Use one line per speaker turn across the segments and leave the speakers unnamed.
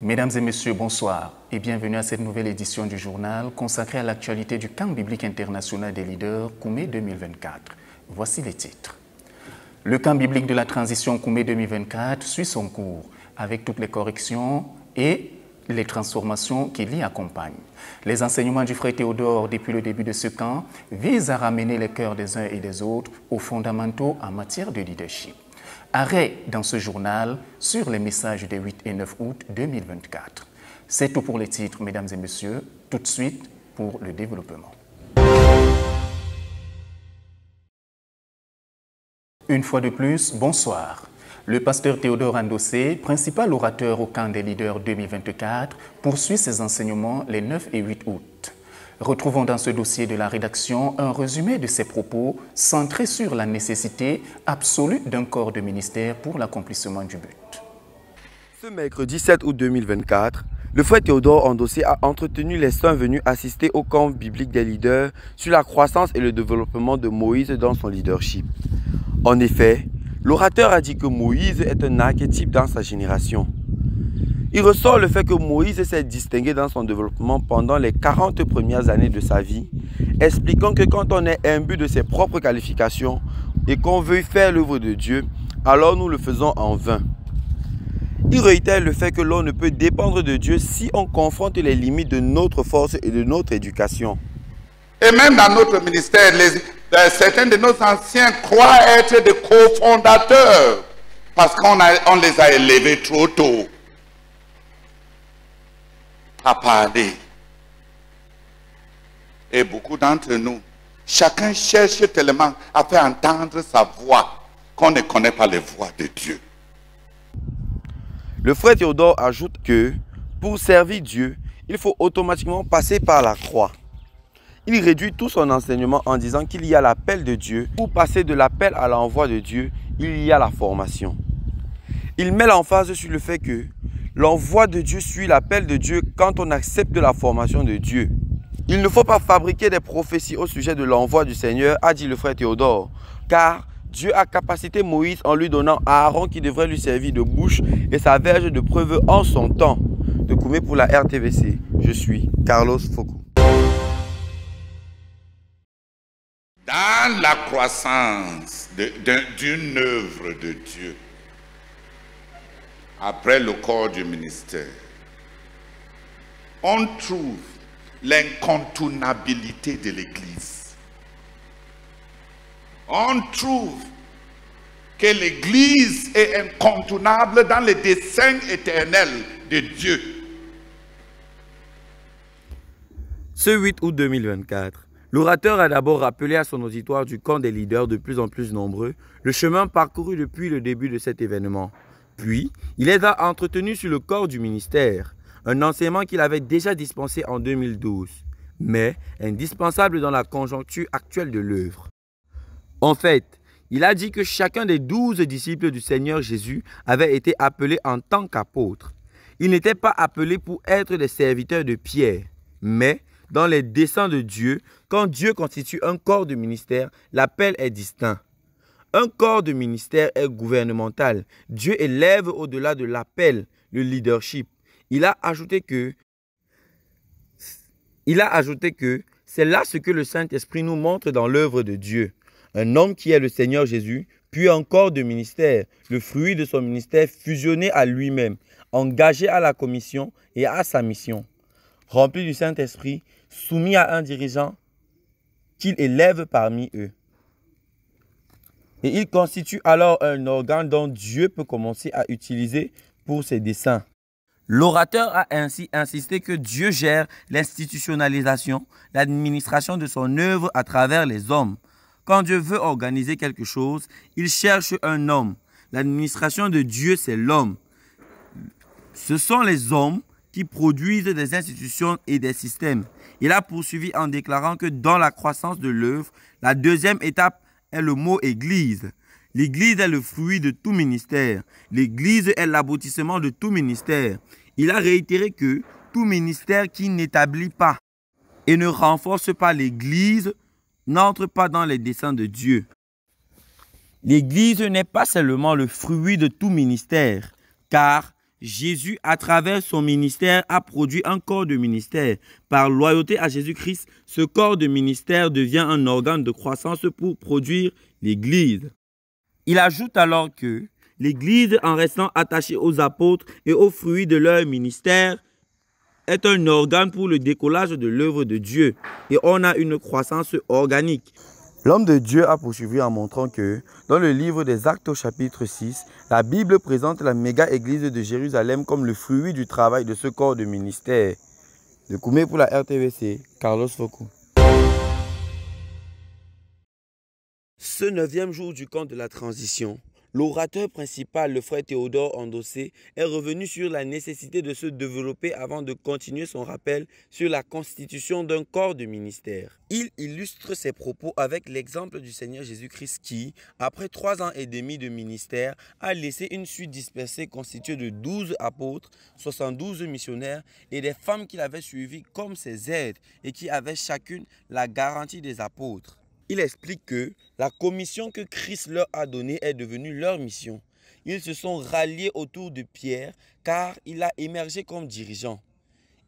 Mesdames et messieurs, bonsoir et bienvenue à cette nouvelle édition du journal consacrée à l'actualité du camp biblique international des leaders Koumé 2024. Voici les titres. Le camp biblique de la transition Koumé 2024 suit son cours avec toutes les corrections et les transformations qui l'y accompagnent. Les enseignements du frère Théodore depuis le début de ce camp visent à ramener les cœurs des uns et des autres aux fondamentaux en matière de leadership. Arrêt dans ce journal sur les messages des 8 et 9 août 2024. C'est tout pour les titres, mesdames et messieurs. Tout de suite pour le développement. Une fois de plus, bonsoir. Le pasteur Théodore Andossé, principal orateur au camp des leaders 2024, poursuit ses enseignements les 9 et 8 août. Retrouvons dans ce dossier de la rédaction un résumé de ses propos centré sur la nécessité absolue d'un corps de ministère pour l'accomplissement du but.
Ce mercredi 7 août 2024, le frère Théodore Andossé a entretenu les saints venus assister au camp biblique des leaders sur la croissance et le développement de Moïse dans son leadership. En effet, l'orateur a dit que Moïse est un archétype dans sa génération. Il ressort le fait que Moïse s'est distingué dans son développement pendant les 40 premières années de sa vie, expliquant que quand on est imbu de ses propres qualifications et qu'on veut faire l'œuvre de Dieu, alors nous le faisons en vain. Il réitère le fait que l'on ne peut dépendre de Dieu si on confronte les limites de notre force et de notre éducation.
Et même dans notre ministère, certains de nos anciens croient être des cofondateurs parce qu'on les a élevés trop tôt à parler. Et beaucoup d'entre nous, chacun cherche tellement à faire entendre sa voix qu'on ne connaît pas les voix de Dieu.
Le frère Théodore ajoute que pour servir Dieu, il faut automatiquement passer par la croix. Il réduit tout son enseignement en disant qu'il y a l'appel de Dieu. Pour passer de l'appel à l'envoi de Dieu, il y a la formation. Il met l'emphase sur le fait que l'envoi de Dieu suit l'appel de Dieu quand on accepte la formation de Dieu. Il ne faut pas fabriquer des prophéties au sujet de l'envoi du Seigneur, a dit le frère Théodore, car Dieu a capacité Moïse en lui donnant à Aaron qui devrait lui servir de bouche et sa verge de preuve en son temps. De Koumé pour la RTVC, je suis Carlos Foucault.
Dans la croissance d'une œuvre de Dieu, après le corps du ministère, on trouve l'incontournabilité de l'Église. On trouve que l'Église est incontournable dans le dessein éternel de Dieu.
Ce 8 août 2024, l'orateur a d'abord rappelé à son auditoire du camp des leaders de plus en plus nombreux le chemin parcouru depuis le début de cet événement. Puis, il les a entretenus sur le corps du ministère, un enseignement qu'il avait déjà dispensé en 2012, mais indispensable dans la conjoncture actuelle de l'œuvre. En fait, il a dit que chacun des 12 disciples du Seigneur Jésus avait été appelé en tant qu'apôtre. Ils n'étaient pas appelés pour être des serviteurs de Pierre, mais dans les desseins de Dieu, quand Dieu constitue un corps de ministère, l'appel est distinct. Un corps de ministère est gouvernemental. Dieu élève au-delà de l'appel, le leadership. Il a ajouté que c'est là ce que le Saint-Esprit nous montre dans l'œuvre de Dieu. Un homme qui est le Seigneur Jésus, puis un corps de ministère, le fruit de son ministère fusionné à lui-même, engagé à la commission et à sa mission. Rempli du Saint-Esprit, soumis à un dirigeant qu'il élève parmi eux. Et il constitue alors un organe dont Dieu peut commencer à utiliser pour ses desseins. L'orateur a ainsi insisté que Dieu gère l'institutionnalisation, l'administration de son œuvre à travers les hommes. Quand Dieu veut organiser quelque chose, il cherche un homme. L'administration de Dieu, c'est l'homme. Ce sont les hommes qui produisent des institutions et des systèmes. Il a poursuivi en déclarant que dans la croissance de l'œuvre, la deuxième étape est le mot Église. L'Église est le fruit de tout ministère. L'Église est l'aboutissement de tout ministère. Il a réitéré que tout ministère qui n'établit pas et ne renforce pas l'Église n'entre pas dans les desseins de Dieu. L'Église n'est pas seulement le fruit de tout ministère, car Jésus, à travers son ministère, a produit un corps de ministère. Par loyauté à Jésus-Christ, ce corps de ministère devient un organe de croissance pour produire l'Église. Il ajoute alors que l'Église, en restant attachée aux apôtres et aux fruits de leur ministère, est un organe pour le décollage de l'œuvre de Dieu. Et on a une croissance organique. L'homme de Dieu a poursuivi en montrant que, dans le livre des Actes au chapitre 6, la Bible présente la méga-église de Jérusalem comme le fruit du travail de ce corps de ministère. De Koumé pour la RTVC, Carlos Foucault. Ce 9e jour du camp de la transition, l'orateur principal, le frère Théodore Andossé, est revenu sur la nécessité de se développer avant de continuer son rappel sur la constitution d'un corps de ministère. Il illustre ses propos avec l'exemple du Seigneur Jésus-Christ qui, après 3 ans et demi de ministère, a laissé une suite dispersée constituée de 12 apôtres, 72 missionnaires et des femmes qu'il avait suivies comme ses aides et qui avaient chacune la garantie des apôtres. Il explique que la commission que Christ leur a donnée est devenue leur mission. Ils se sont ralliés autour de Pierre car il a émergé comme dirigeant.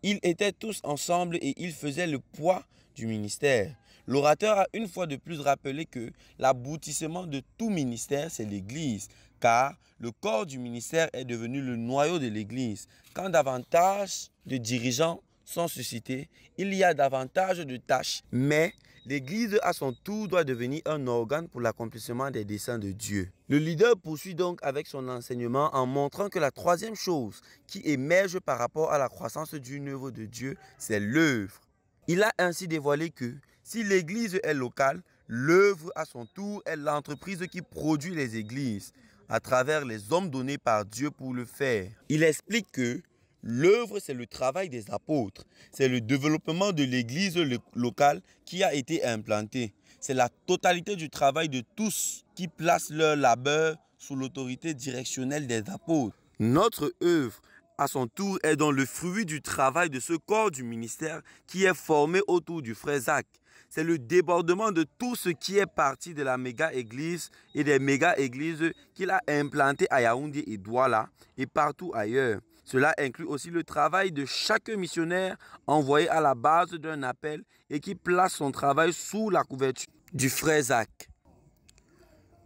Ils étaient tous ensemble et ils faisaient le poids du ministère. L'orateur a une fois de plus rappelé que l'aboutissement de tout ministère, c'est l'Église, car le corps du ministère est devenu le noyau de l'Église. Quand davantage de dirigeants sont suscités, il y a davantage de tâches, mais l'Église, à son tour, doit devenir un organe pour l'accomplissement des desseins de Dieu. Le leader poursuit donc avec son enseignement en montrant que la troisième chose qui émerge par rapport à la croissance d'une œuvre de Dieu, c'est l'œuvre. Il a ainsi dévoilé que si l'Église est locale, l'œuvre à son tour est l'entreprise qui produit les églises à travers les hommes donnés par Dieu pour le faire. Il explique que l'œuvre, c'est le travail des apôtres. C'est le développement de l'église locale qui a été implantée. C'est la totalité du travail de tous qui placent leur labeur sous l'autorité directionnelle des apôtres. Notre œuvre, à son tour, est dans le fruit du travail de ce corps du ministère qui est formé autour du frère Zach. C'est le débordement de tout ce qui est parti de la méga-église et des méga-églises qu'il a implantées à Yaoundé et Douala et partout ailleurs. Cela inclut aussi le travail de chaque missionnaire envoyé à la base d'un appel et qui place son travail sous la couverture du frère Zach.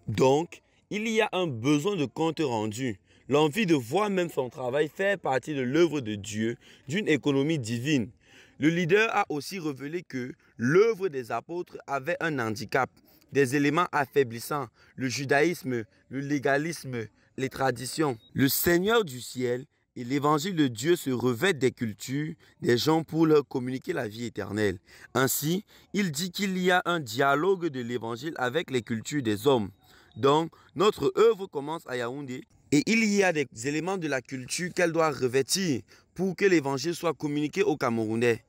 Donc, il y a un besoin de compte rendu. L'envie de voir même son travail faire partie de l'œuvre de Dieu, d'une économie divine. Le leader a aussi révélé que l'œuvre des apôtres avait un handicap, des éléments affaiblissants, le judaïsme, le légalisme, les traditions. Le Seigneur du ciel et l'évangile de Dieu se revêtent des cultures, des gens pour leur communiquer la vie éternelle. Ainsi, il dit qu'il y a un dialogue de l'évangile avec les cultures des hommes. Donc, notre œuvre commence à Yaoundé et il y a des éléments de la culture qu'elle doit revêtir pour que l'évangile soit communiqué aux Camerounais.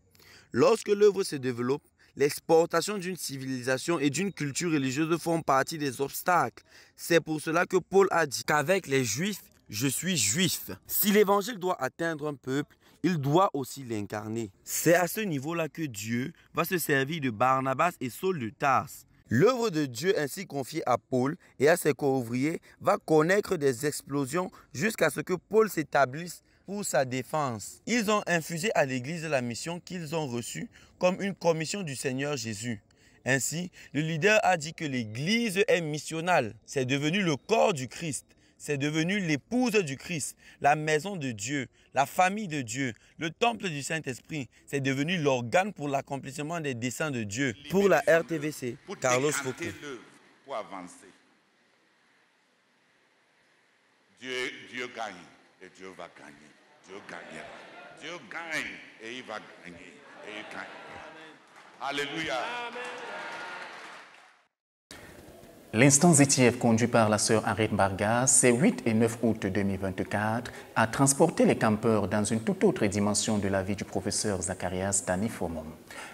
Lorsque l'œuvre se développe, l'exportation d'une civilisation et d'une culture religieuse font partie des obstacles. C'est pour cela que Paul a dit qu'avec les Juifs, je suis juif. Si l'évangile doit atteindre un peuple, il doit aussi l'incarner. C'est à ce niveau-là que Dieu va se servir de Barnabas et Saul de Tarse. L'œuvre de Dieu ainsi confiée à Paul et à ses co-ouvriers va connaître des explosions jusqu'à ce que Paul s'établisse pour sa défense. Ils ont infusé à l'Église la mission qu'ils ont reçue comme une commission du Seigneur Jésus. Ainsi, le leader a dit que l'Église est missionnale. C'est devenu le corps du Christ. C'est devenu l'épouse du Christ, la maison de Dieu, la famille de Dieu, le temple du Saint-Esprit. C'est devenu l'organe pour l'accomplissement des desseins de Dieu. Pour la RTVC, Carlos Foucault.
Pour avancer. Dieu gagne et Dieu va gagner. Dieu gagnera. Dieu gagne et il va gagner. Et il gagne. Alléluia. Amen.
L'instance ITF conduit par la sœur Henriette Bargas, ces 8 et 9 août 2024, a transporté les campeurs dans une toute autre dimension de la vie du professeur Zacharias Tani Fomom.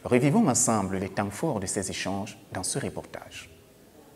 Revivons ensemble les temps forts de ces échanges dans ce reportage.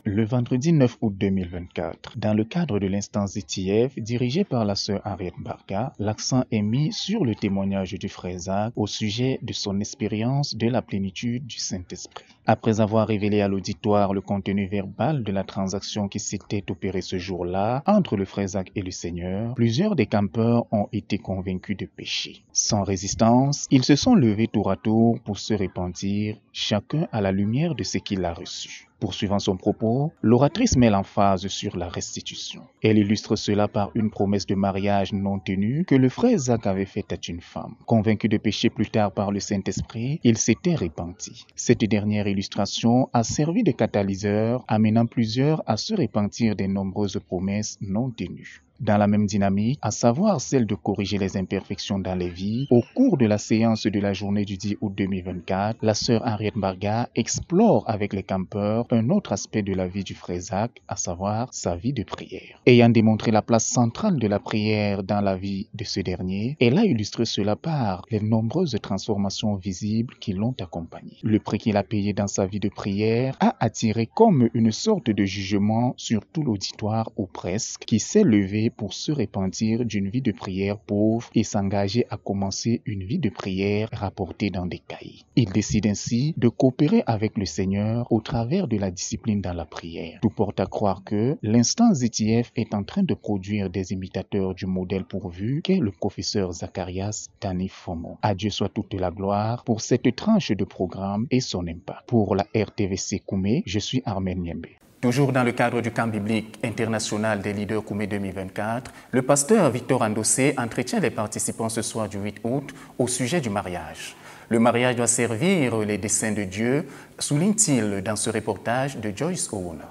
Le vendredi 9 août 2024, dans le cadre de l'instance ITF dirigée par la sœur Harriet Mbarga, l'accent est mis sur le témoignage du frère Zach au sujet de son expérience de la plénitude du Saint-Esprit. Après avoir révélé à l'auditoire le contenu verbal de la transaction qui s'était opérée ce jour-là entre le frère Zach et le Seigneur, plusieurs des campeurs ont été convaincus de péché. Sans résistance, ils se sont levés tour à tour pour se repentir, chacun à la lumière de ce qu'il a reçu. Poursuivant son propos, l'oratrice met l'emphase sur la restitution. Elle illustre cela par une promesse de mariage non tenue que le frère Zach avait faite à une femme. Convaincu de péché plus tard par le Saint-Esprit, il s'était repenti. Cette dernière illustration a servi de catalyseur, amenant plusieurs à se repentir des nombreuses promesses non tenues. Dans la même dynamique, à savoir celle de corriger les imperfections dans les vies, au cours de la séance de la journée du 10 août 2024, la sœur Harriet Mbarga explore avec les campeurs un autre aspect de la vie du frère Zach, à savoir sa vie de prière. Ayant démontré la place centrale de la prière dans la vie de ce dernier, elle a illustré cela par les nombreuses transformations visibles qui l'ont accompagné. Le prix qu'il a payé dans sa vie de prière a attiré comme une sorte de jugement sur tout l'auditoire ou presque, qui s'est levé pour se repentir d'une vie de prière pauvre et s'engager à commencer une vie de prière rapportée dans des cahiers. Il décide ainsi de coopérer avec le Seigneur au travers de la discipline dans la prière. Tout porte à croire que l'instance ZTF est en train de produire des imitateurs du modèle pourvu qu'est le professeur Zacharias Dani Fomo. À Dieu soit toute la gloire pour cette tranche de programme et son impact. Pour la RTVC Koumé, je suis Armen Niembe. Toujours dans le cadre du camp biblique international des leaders Koumé 2024, le pasteur Victor Andossé entretient les participants ce soir du 8 août au sujet du mariage. Le mariage doit servir les desseins de Dieu, souligne-t-il dans ce reportage de Joyce Ouna.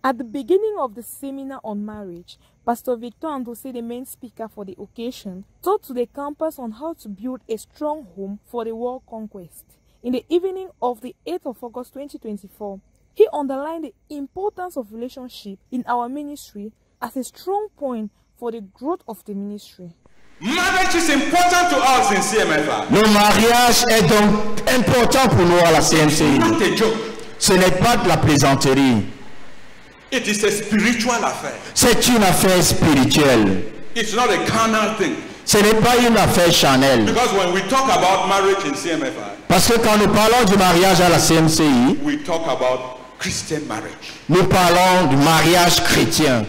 At the beginning of the seminar on marriage, Pastor Victor Andossé, the main speaker for the occasion, taught to the campus on how to build a strong home for the world conquest. In the evening of the 8th of August 2024, he underlined the importance of relationship in our ministry as a strong point for the growth of the ministry.
Marriage is important to us in CMFA.
Le mariage est donc important pour nous à la CMCI.
Not a joke.
Ce n'est pas de la plaisanterie.
It is a spiritual affair.
C'est une affaire spirituelle.
It's not a carnal thing.
Ce n'est pas une affaire charnelle.
Because when we talk about marriage in CMFI,
Parce que quand nous parlons du mariage à la CMCI,
we talk about Christian marriage
nous parlons du mariage chrétien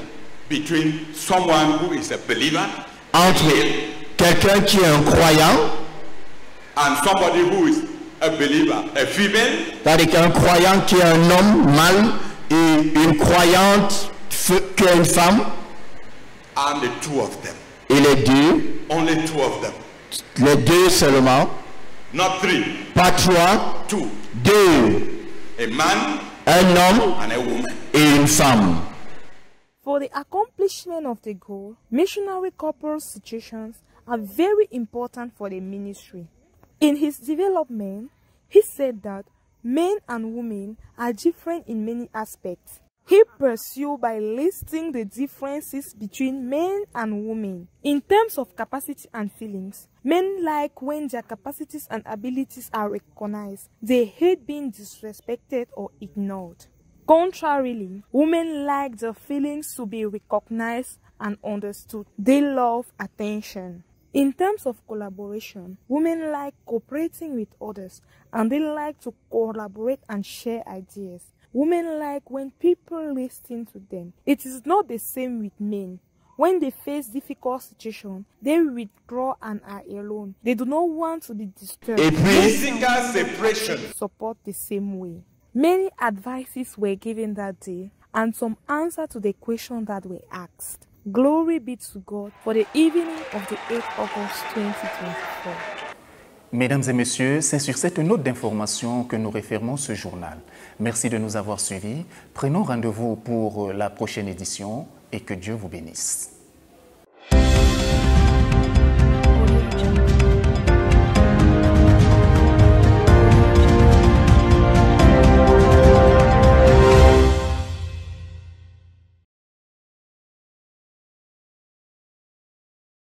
between someone who is a believer
entre quelqu'un qui est un croyant,
and somebody who is a believer, a female,
c'est-à-dire qu'un croyant qui est un homme mâle et une croyante qui est une femme,
and the two of them.
et les deux,
Only two of them.
les deux seulement,
Not three.
pas trois,
Two.
deux,
A man
un homme
and a woman.
et une femme.
For the accomplishment of the goal, missionary couple situations are very important for the ministry. In his development, he said that men and women are different in many aspects. He pursued by listing the differences between men and women. In terms of capacity and feelings, men like when their capacities and abilities are recognized. They hate being disrespected or ignored. Contrarily, women like their feelings to be recognized and understood. They love attention. In terms of collaboration, women like cooperating with others and they like to collaborate and share ideas. Women like when people listen to them. It is not the same with men. When they face difficult situations, they withdraw and are alone. They do not want to be disturbed.
Et puis,
Physical separation.
Support the same way. Many advices were given that day and some answers to the questions that were asked. Glory be to God for the evening of the 8th August 2024.
Mesdames et messieurs, c'est sur cette note d'information que nous refermons ce journal. Merci de nous avoir suivis. Prenons rendez-vous pour la prochaine édition et que Dieu vous bénisse.